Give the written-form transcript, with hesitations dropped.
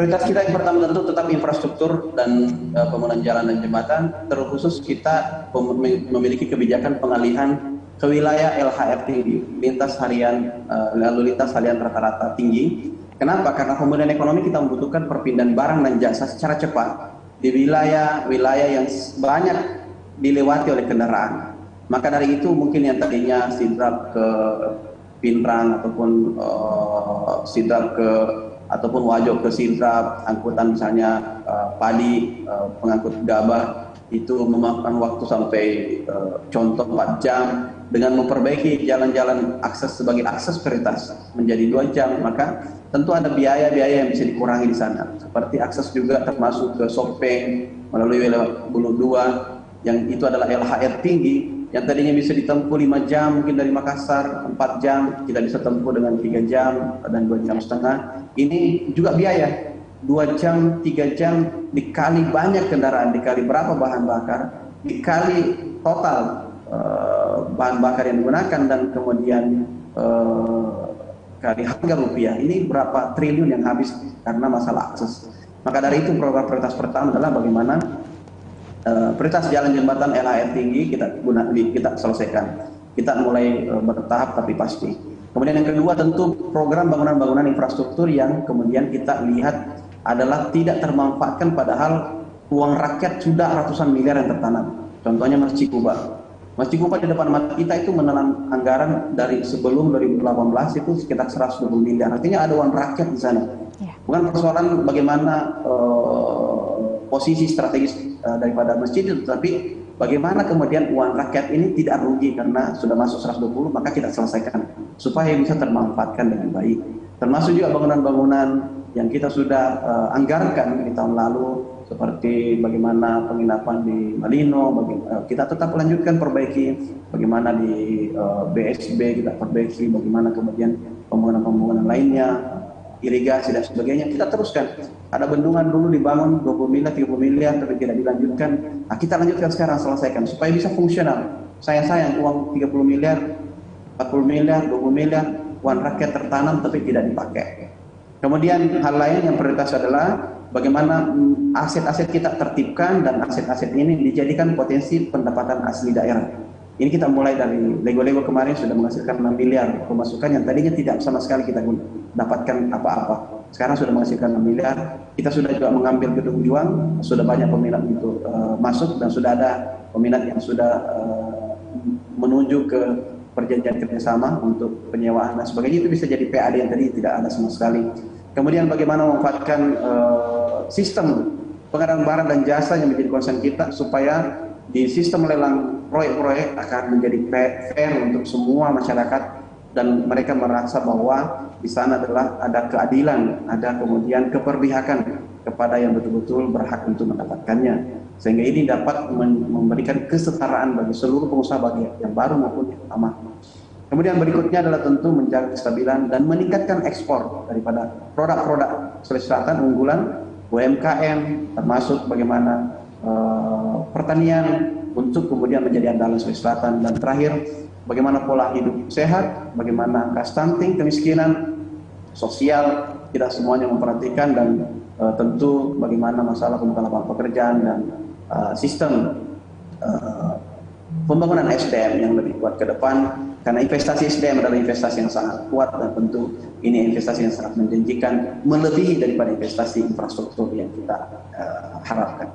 Prioritas kita yang pertama tentu tetap infrastruktur dan pembangunan jalan dan jembatan. Terkhusus kita memiliki kebijakan pengalihan ke wilayah LHR tinggi, lalu lintas harian rata-rata tinggi. Kenapa? Karena pemulihan ekonomi kita membutuhkan perpindahan barang dan jasa secara cepat di wilayah yang banyak dilewati oleh kendaraan. Maka dari itu mungkin yang tadinya sidrap ke Pinrang ataupun Wajo ke Sidrap, angkutan misalnya padi, pengangkut gabah, itu memakan waktu sampai contoh 4 jam. Dengan memperbaiki jalan-jalan akses sebagai akses prioritas menjadi 2 jam, maka tentu ada biaya-biaya yang bisa dikurangi di sana. Seperti akses juga termasuk ke Sopeng melalui wilayah Bulu 2, yang itu adalah LHR tinggi, yang tadinya bisa ditempuh 5 jam mungkin dari Makassar, 4 jam, kita bisa tempuh dengan 3 jam dan 2 jam setengah. Ini juga biaya, 2 jam, 3 jam, dikali banyak kendaraan, dikali berapa bahan bakar, dikali total bahan bakar yang digunakan, dan kemudian kali harga rupiah, ini berapa triliun yang habis karena masalah akses. Maka dari itu program prioritas pertama adalah bagaimana prioritas jalan jembatan LHR tinggi kita selesaikan. Kita mulai bertahap tapi pasti. Kemudian yang kedua tentu program bangunan infrastruktur yang kemudian kita lihat adalah tidak termanfaatkan, padahal uang rakyat sudah ratusan miliar yang tertanam. Contohnya Masjid Kuba. Masjid Kuba di depan mata kita itu menelan anggaran dari sebelum 2018 itu sekitar 120 miliar. Artinya ada uang rakyat di sana. Bukan persoalan bagaimana posisi strategis daripada masjid itu, tapi bagaimana kemudian uang rakyat ini tidak rugi karena sudah masuk 120, maka kita selesaikan supaya bisa termanfaatkan dengan baik. Termasuk juga bangunan-bangunan yang kita sudah anggarkan di tahun lalu, seperti bagaimana penginapan di Malino, kita tetap lanjutkan perbaiki, bagaimana di BSB kita perbaiki, bagaimana kemudian pembangunan-pembangunan lainnya, irigasi dan sebagainya, kita teruskan. Ada bendungan dulu dibangun 20 miliar, 30 miliar, tapi tidak dilanjutkan. Nah, kita lanjutkan sekarang, selesaikan, supaya bisa fungsional. Sayang uang 30 miliar, 40 miliar, 20 miliar, uang rakyat tertanam tapi tidak dipakai. Kemudian hal lain yang prioritas adalah bagaimana aset-aset kita tertibkan dan aset-aset ini dijadikan potensi pendapatan asli daerah. Ini kita mulai dari Lego-Lego kemarin sudah menghasilkan 6 miliar pemasukan yang tadinya tidak sama sekali kita dapatkan apa-apa. Sekarang sudah menghasilkan 6 miliar. Kita sudah juga mengambil Gedung Juang, sudah banyak peminat untuk masuk, dan sudah ada peminat yang sudah menuju ke perjanjian kerjasama untuk penyewaan dan sebagainya. Itu bisa jadi PAD yang tadi tidak ada sama sekali. Kemudian bagaimana memanfaatkan sistem pengadaan barang dan jasa yang menjadi concern kita, supaya di sistem lelang proyek-proyek akan menjadi fair untuk semua masyarakat, dan mereka merasa bahwa di sana adalah ada keadilan, ada kemudian keberpihakan kepada yang betul-betul berhak untuk mendapatkannya, sehingga ini dapat memberikan kesetaraan bagi seluruh pengusaha, bagi yang baru maupun yang lama. Kemudian berikutnya adalah tentu menjaga kestabilan dan meningkatkan ekspor daripada produk-produk Sulawesi Selatan unggulan, UMKM, termasuk bagaimana pertanian untuk kemudian menjadi andalan Sulawesi Selatan. Dan terakhir, bagaimana pola hidup sehat, bagaimana angka stunting, kemiskinan, sosial, kita semuanya memperhatikan, dan tentu bagaimana masalah pembukaan lapangan pekerjaan dan sistem pembangunan SDM yang lebih kuat ke depan. Karena investasi SDM adalah investasi yang sangat kuat, dan tentu ini investasi yang sangat menjanjikan, melebihi daripada investasi infrastruktur yang kita harapkan.